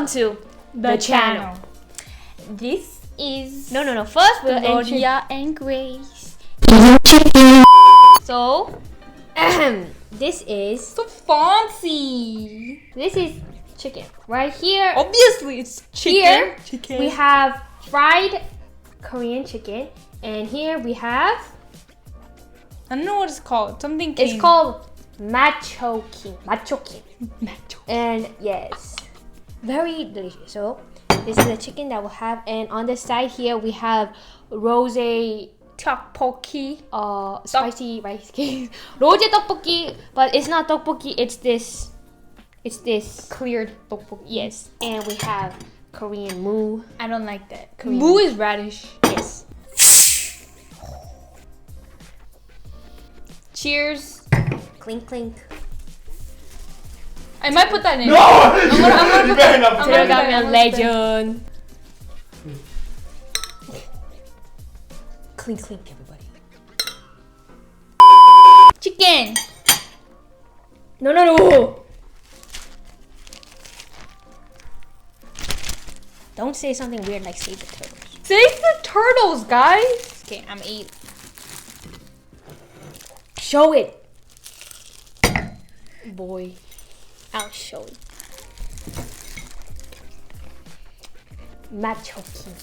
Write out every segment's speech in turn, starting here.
welcome to the channel. This is No. First we'll Gloria and Grace. So, this is So fancy. chicken. Right here, Obviously, it's chicken. Here we have fried Korean chicken, and here we have. I don't know what it's called. Something. It's called machoking. Macho. And yes, very delicious. So this is the chicken that we'll have, and on the side here we have rose tteokbokki. spicy rice cake. Rose tteokbokki, but it's not tteokbokki. It's this Cleared tteokbokki. Yes, and we have Korean moo. I don't like that. Korean Moo is radish. Yes. Cheers. Clink clink. I might put that in. No! You better not put Today that got me a legend. Clink clink, everybody. Chicken. No. Don't say something weird like save the turtles. Save the turtles, guys. Okay, I'm 8. Show it. Boy, I'll show it. Machoking.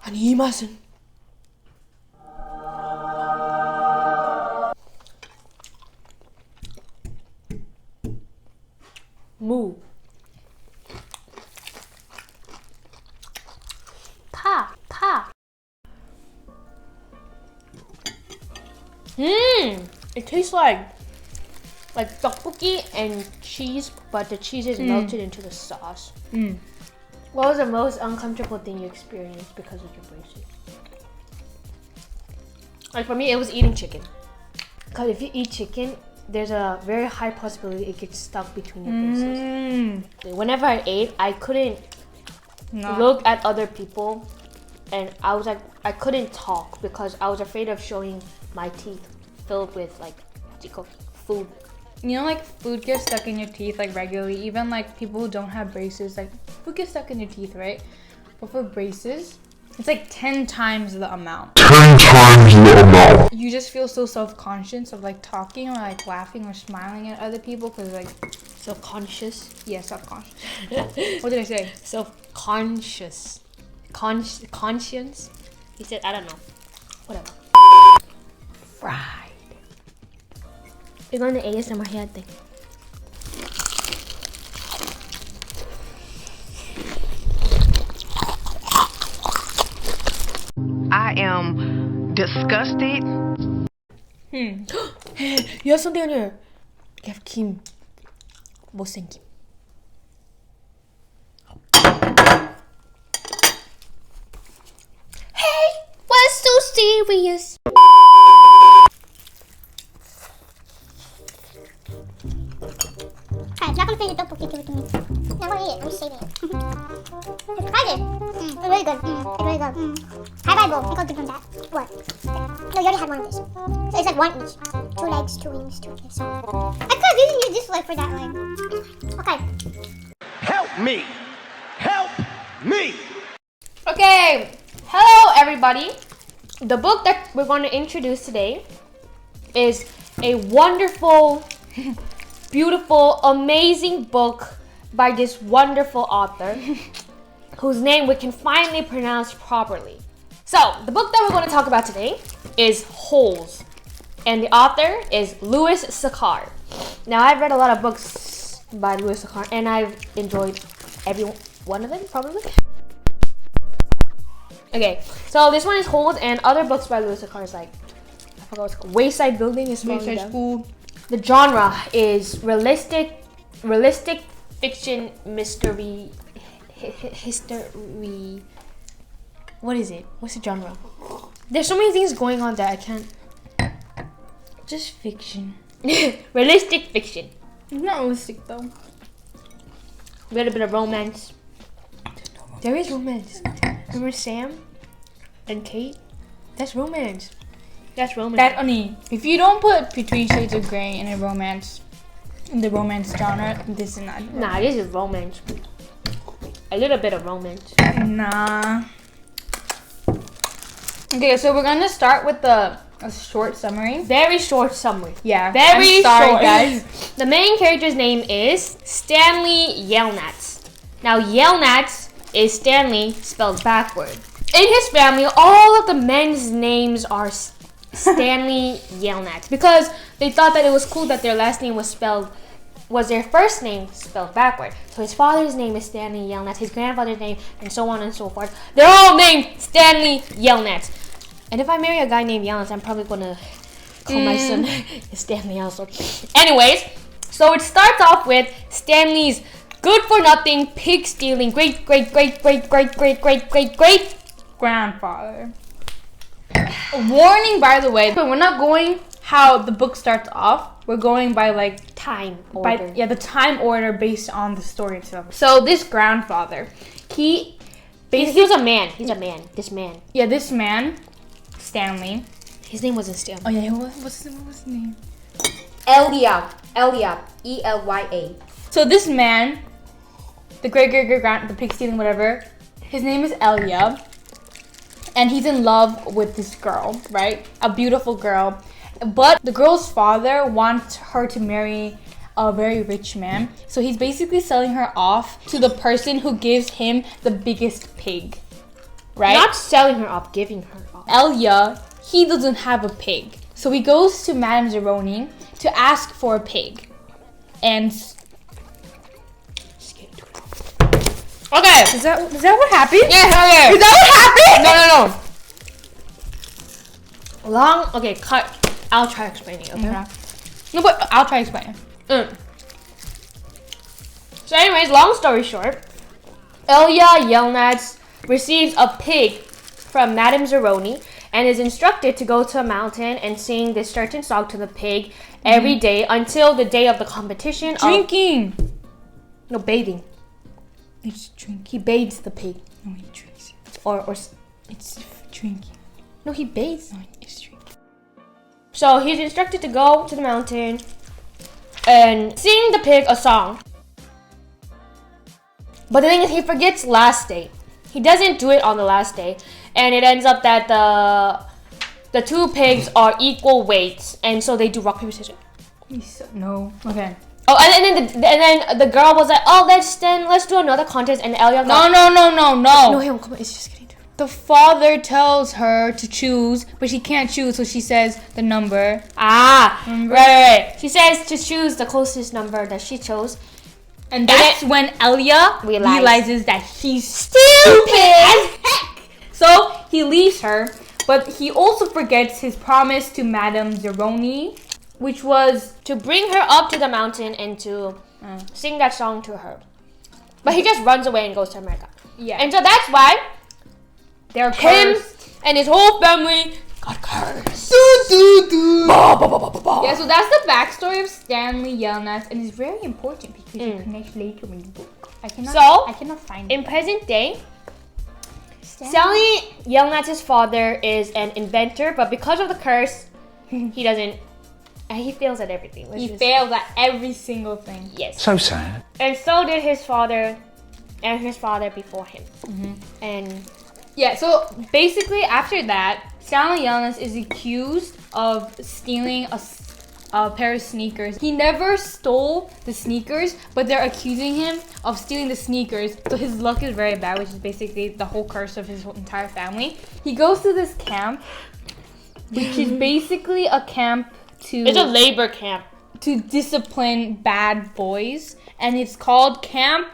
아니 이 맛은 무 파 It tastes like tteokbokki and cheese, but the cheese is melted into the sauce. What was the most uncomfortable thing you experienced because of your braces? Like for me, it was eating chicken. Because if you eat chicken, there's a very high possibility it gets stuck between your braces. Whenever I ate, I couldn't look at other people, and I was like, I couldn't talk because I was afraid of showing my teeth filled with like food. You know, like food gets stuck in your teeth like regularly. Even like people who don't have braces, like food gets stuck in your teeth, right? But for braces, it's like 10 times the amount. You just feel so self-conscious of like talking or like laughing or smiling at other people because like Self-conscious. yeah, self-conscious. What did I say? Self-conscious. Conscience? He said, I don't know. Whatever. Fried. 이거는 ASMR 해야 돼. I am disgusted. You have something on your. You have Kim. 못생김. Hey, what's so serious? Alright, not gonna finish the tteokbokki, give it to me. No, I'm gonna eat it. I'm just saving it. I tried it. It's really good. It's really good. High five bowl. Pickle from that. What? No, you already had one of this. So it's like one each. 2 legs, 2 wings, 2 this. I could have even used this leg for that leg. Okay. Help me! Help me! Okay, hello everybody. The book that we're going to introduce today is a wonderful, beautiful, amazing book by this wonderful author whose name we can finally pronounce properly. So, the book that we're going to talk about today is Holes, and the author is Louis Sachar. Now, I've read a lot of books by Louis Sachar, and I've enjoyed every one of them, probably. Okay, so this one is Holes, and other books by Louis Sachar is like, I forgot what it's called, Wayside Building is Wayside School. The genre is realistic fiction, mystery, history. What is it? What's the genre? There's so many things going on that I can't. Just fiction. Realistic fiction. It's not realistic though. A little bit of romance. There is romance. Remember Sam and Kate? That's romance. That's romance. That only if you don't put Between Shades of Grey in the romance genre, this is not. Nah, this is romance. A little bit of romance. Nah. Okay, so we're gonna start with a short summary. Very short summary. Yeah. Very I'm sorry, short. guys. The main character's name is Stanley Yelnats. Now, Yelnats is Stanley spelled backward. In his family, all of the men's names are Stanley Yelnats because they thought that it was cool that their last name was their first name spelled backward. So his father's name is Stanley Yelnats, his grandfather's name, and so on and so forth. They're all named Stanley Yelnats. And if I marry a guy named Yelnats, I'm probably gonna call my son Stanley also. Anyways, so it starts off with Stanley's good-for-nothing, pig-stealing, great Grandfather. Warning, by the way, but we're not going how the book starts off. We're going by like time order. the time order based on the story itself. So this grandfather, he was a man. He's a man. This man. Yeah, this man, Stanley. His name wasn't Stanley. Oh yeah, what's his name? Elya, E-L-Y-A. So this man, the the pig stealing whatever, his name is Elya, and he's in love with this girl, right? A beautiful girl. But the girl's father wants her to marry a very rich man. So he's basically selling her off to the person who gives him the biggest pig, right? Not selling her off, giving her off. Elya, he doesn't have a pig. So he goes to Madame Zeroni to ask for a pig. And... Okay. Is that what happened? Yeah, okay. Is that what happened? No. Okay, cut. I'll try explaining, okay? No, but I'll try explaining. So anyways, long story short, Elya Yelnats receives a pig from Madame Zeroni and is instructed to go to a mountain and sing this certain song to the pig every day until the day of the competition. Drinking. No, bathing. It's drinking. He bathes the pig. No, he drinks it. Or It's drinking. no, he bathes. No, it's drinking. So he's instructed to go to the mountain and sing the pig a song. But the thing is, he forgets last day. He doesn't do it on the last day, and it ends up that the two pigs are equal weights, and so they do rock paper scissors. No. Okay. Oh, and then the girl was like, "Oh, let's do another contest," and Elya. No. No, come on, it's just getting too. The father tells her to choose, but she can't choose, so she says the number. Right. She says to choose the closest number that she chose. And that's when Elya realizes that he's stupid as heck. So he leaves her, but he also forgets his promise to Madame Zeroni, which was To bring her up to the mountain and to sing that song to her. But he just runs away and goes to America. Yeah. And so that's why they're him cursed. and his whole family got cursed. Yeah, so that's the backstory of Stanley Yelnats, and it's very important because it connects later in the book. I cannot find In present day, Stanley Yelnats' father is an inventor, but because of the curse, he doesn't. He fails at everything. He fails at every single thing. Yes. So sad. And so did his father, and his father before him. And Yeah, so basically after that, Stanley Yelnats is accused of stealing a pair of sneakers. He never stole the sneakers, but they're accusing him of stealing the sneakers. So his luck is very bad, which is basically the whole curse of his whole entire family. He goes to this camp, which is basically a camp it's a labor camp to discipline bad boys, and it's called Camp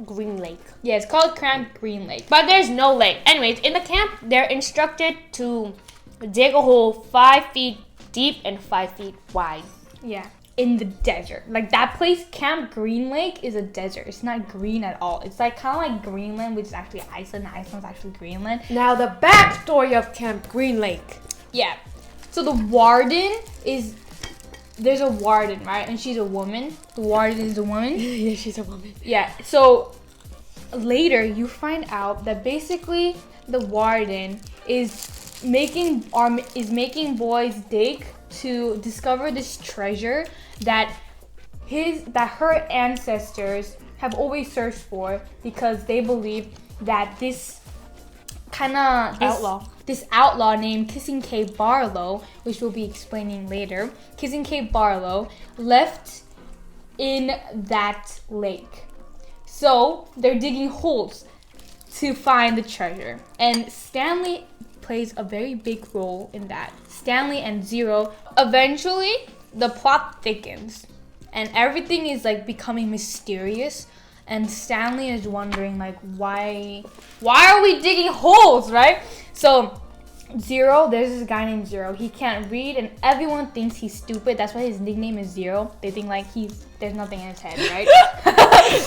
Green Lake. Yeah, it's called Camp Green Lake. But there's no lake. Anyways, in the camp, they're instructed to dig a hole 5 feet deep and 5 feet wide. Yeah, in the desert. Like that place, Camp Green Lake, is a desert. It's not green at all. It's like kind of like Greenland, which is actually Iceland. Iceland's actually Greenland. Now the backstory of Camp Green Lake. Yeah. So the warden is... There's a warden, right? And she's a woman. The warden is a woman. Yeah, she's a woman. Yeah, so later you find out that basically the warden is making boys dig to discover this treasure that her ancestors have always searched for, because they believe that this outlaw named Kissing K. Barlow, which we'll be explaining later, Kissing K. Barlow left in that lake. So they're digging holes to find the treasure, and Stanley plays a very big role in that. Stanley and Zero. Eventually, the plot thickens, and everything is like becoming mysterious. And Stanley is wondering, like, why are we digging holes, right? So Zero, there's this guy named Zero. He can't read, and everyone thinks he's stupid. That's why his nickname is Zero. They think like there's nothing in his head, right?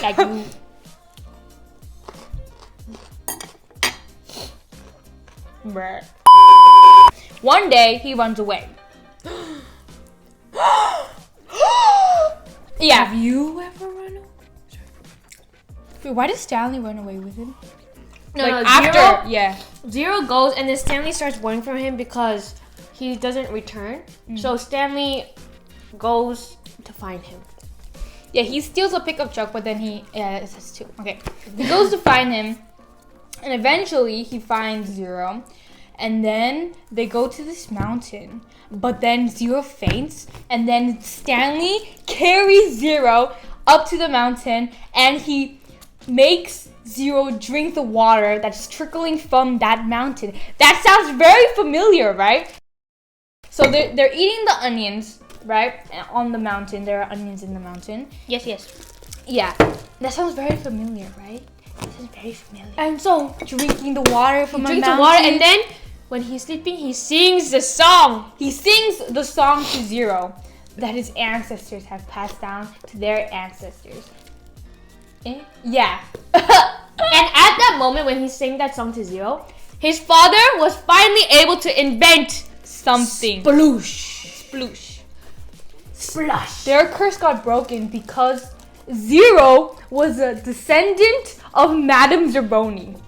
Like you. Bruh. One day he runs away. Yeah. Have you ever run away? Wait, why did Stanley run away with him? No, after. Yeah. Zero goes, and then Stanley starts worrying for him because he doesn't return. So Stanley goes to find him. Yeah, he steals a pickup truck, but then it says two. Okay. He goes to find him, and eventually he finds Zero. And then they go to this mountain, but then Zero faints, and then Stanley carries Zero up to the mountain, and he makes Zero drink the water that's trickling from that mountain. That sounds very familiar, right? So they're eating the onions, right? On the mountain. There are onions in the mountain. Yes. Yeah. That sounds very familiar, right? That sounds very familiar. And so Drinking the water from a mountain. drinks the water, and then when he's sleeping, he sings the song. He sings the song to Zero that his ancestors have passed down to their ancestors. Yeah. And at that moment when he sang that song to Zero, his father was finally able to invent Something. Sploosh. Splush. Their curse got broken because Zero was a descendant of Madame Zerboni.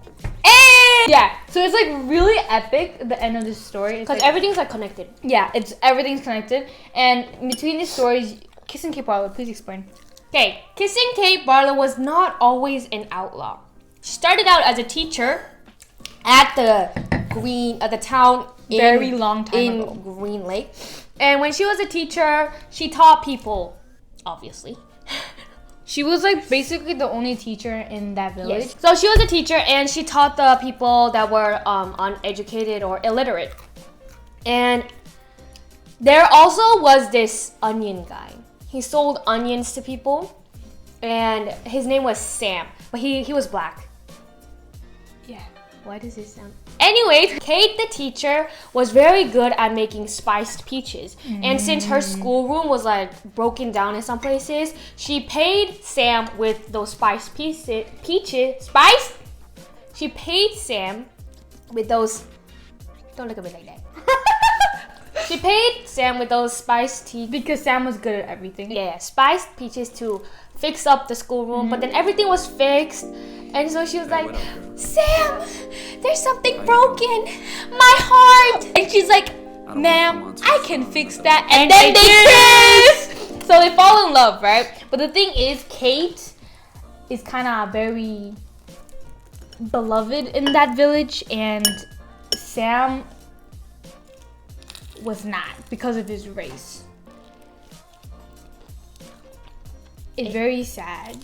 Yeah, so it's like really epic, the end of this story. Because everything's like connected. Yeah, everything's connected. And between these stories, Kissing K. Barlow, please explain. Okay, Kissing Kate Barlow was not always an outlaw. She started out as a teacher at the town Very long time ago. Green Lake. And when she was a teacher, she taught people, obviously. She was like basically the only teacher in that village. Yes. So she was a teacher, and she taught the people that were uneducated or illiterate. And there also was this onion guy. He sold onions to people, and his name was Sam, but he was black. Yeah. Why does it sound? Anyways, Kate the teacher was very good at making spiced peaches. And since her schoolroom was like broken down in some places, she paid Sam with those spiced peaches. Spiced? She paid Sam with those. Don't look at me like that. She paid Sam with those spiced tea. Because Sam was good at everything. Yeah, spiced peaches to fix up the schoolroom. But then everything was fixed. And so she was like, Sam, there's something broken. My heart. And she's like, ma'am, I can fix that. And then they kiss. So they fall in love, right? But the thing is, Kate is kind of very beloved in that village. And Sam was not because of his race. It's very sad.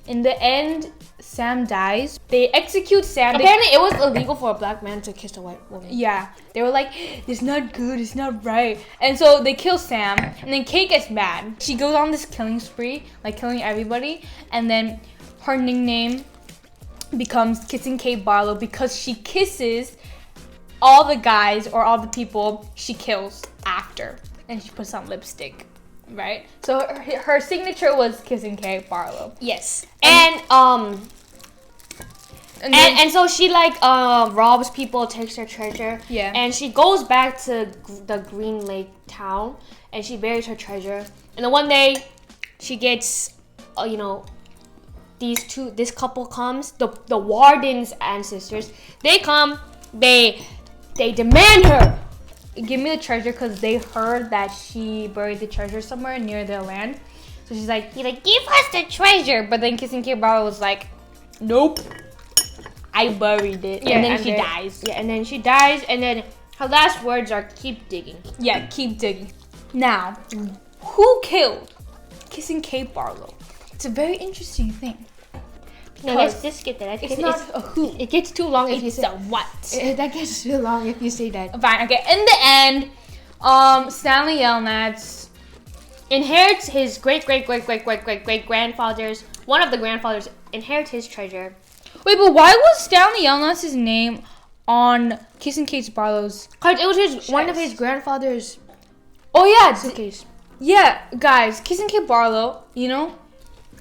In the end, Sam dies. They execute Sam. Apparently, it was illegal for a black man to kiss a white woman. Yeah. They were like, it's not good, it's not right. And so they kill Sam, and then Kate gets mad. She goes on this killing spree, like killing everybody, and then her nickname becomes Kissing Kate Barlow because she kisses all the guys or all the people she kills after, and she puts on lipstick. Right? So her signature was Kissing Kate Barlow. Yes. And so she like robs people, takes their treasure. Yeah. And she goes back to the Green Lake town, and she buries her treasure. And then one day, she gets, this couple comes, the warden's ancestors. They come, they They demand her. Give me the treasure because they heard that she buried the treasure somewhere near their land. So she's like, give us the treasure. But then Kissing Kate Barlow was like, nope, I buried it. Yeah, and then she dies. Yeah, and then she dies, and then her last words are keep digging. Yeah, keep digging. Now, who killed Kissing Kate Barlow? It's a very interesting thing. No, let's just skip that. It's not a who. It gets too long if you It's say a what. that gets too long if you say that. Fine, okay. In the end, Stanley Yelnats Inherits his great grandfather's, one of the grandfathers inherits his treasure. Wait, but why was Stanley Yelnats' name on Kissing Kate Barlow's? Cause it was one of his grandfather's Oh yeah, suitcase. yeah, guys. Kissing Kate Barlow, you know,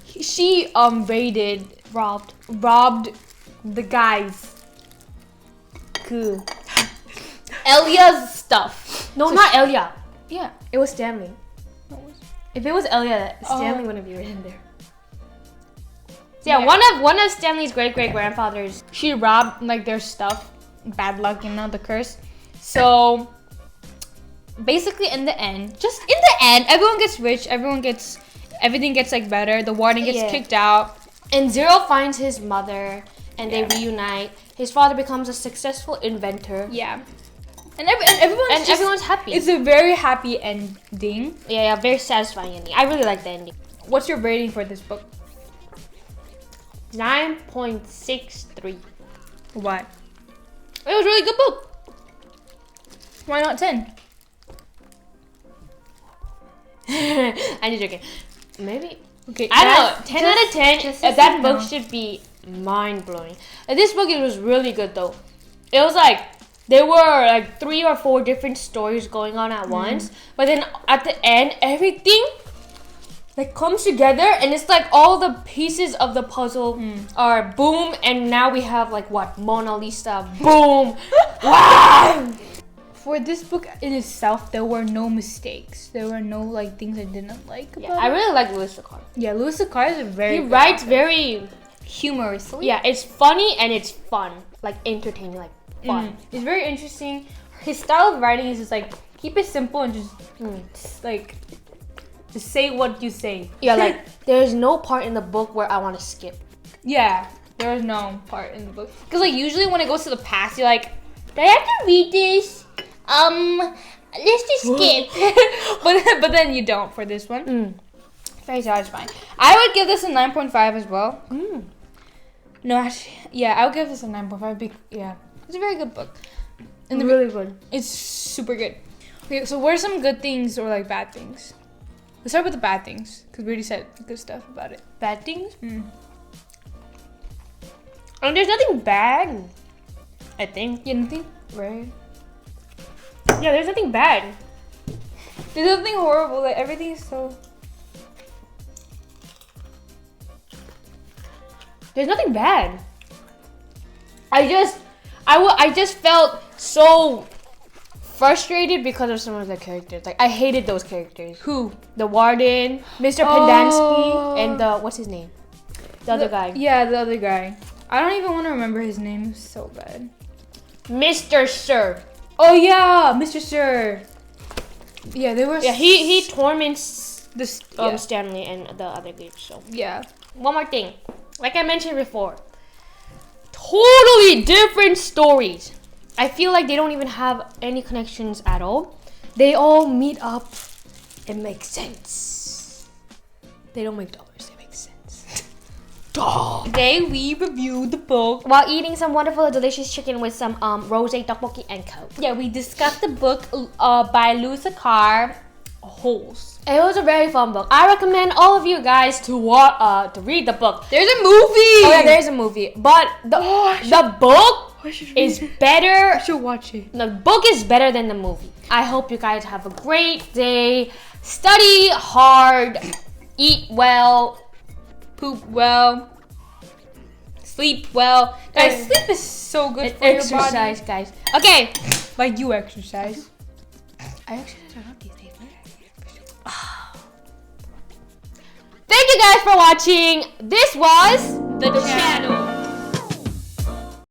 she robbed the guys. Cool. Elia's stuff. No, So not Elia. Yeah. It was Stanley. If it was Elia, Stanley wouldn't be in there. So yeah, one of Stanley's great grandfathers. She robbed like their stuff. Bad luck, you know, the curse. So basically in the end, everyone gets rich, everything gets like better, the warden gets kicked out. And Zero finds his mother and they reunite. His father becomes a successful inventor. Yeah. And everyone's happy. It's a very happy ending. Yeah, very satisfying ending. I really like the ending. What's your rating for this book? 9.63. What? It was a really good book. Why not 10? I'm just joking. Maybe. Okay. I don't know. 10 out of 10. just That so you book know. should be mind-blowing. This book, it was really good though. It was like, there were like 3 or 4 different stories going on at once. But then at the end, everything like comes together and it's like all the pieces of the puzzle are boom. And now we have like what? Mona Lisa. Boom. Wow. For this book in itself, there were no mistakes. There were no like things I didn't like about I it. really like Louis Sachar. Yeah, Louis Sachar is a very He good writes author. very, humorously. yeah, it's funny and it's fun. Like entertaining, like fun. It's very interesting. His style of writing is just like keep it simple and just like just say what you say. Yeah, like there's no part in the book where I want to skip. Yeah, there is no part in the book because like usually when it goes to the past, you're like, do I have to read this? Let's just skip. but then you don't for this one. Very satisfying. I would give this a 9.5 as well. No, actually, yeah, I would give this a 9.5. Yeah, it's a very good book. And Really good. it's super good. Okay, so what are some good things or like bad things? Let's start with the bad things because we already said good stuff about it. Bad things? And there's nothing bad. I think. You didn't think? Right? Yeah, there's nothing bad. There's nothing horrible. Like everything is so. There's nothing bad. I just felt so frustrated because of some of the characters. Like I hated those characters. Who? The warden, Mr. Pendansky, and the what's his name? The other guy. Yeah, the other guy. I don't even want to remember his name. It's so bad. Mr. Sir. Oh yeah, Mr. Sir. Yeah, they were. Yeah, he torments This. Stanley and the other group. So Yeah. one more thing, like I mentioned before, totally different stories. I feel like they don't even have any connections at all. They all meet up and make sense. They don't make dollars, they make sense. Today we reviewed the book. While eating some wonderful delicious chicken with some rosé tteokbokki and coke. Yeah, we discussed the book by Louis Sachar, Holes. It was a very fun book. I recommend all of you guys to read the book. There's a movie. Oh yeah, there's a movie, but the book is better. I should watch it. The book is better than the movie. I hope you guys have a great day. Study hard, eat well, Poop well. Sleep well. Guys, sleep is so good for your body. exercise, guys. Okay. Like you exercise. I exercise a lot these days. Thank you guys for watching. This was the channel.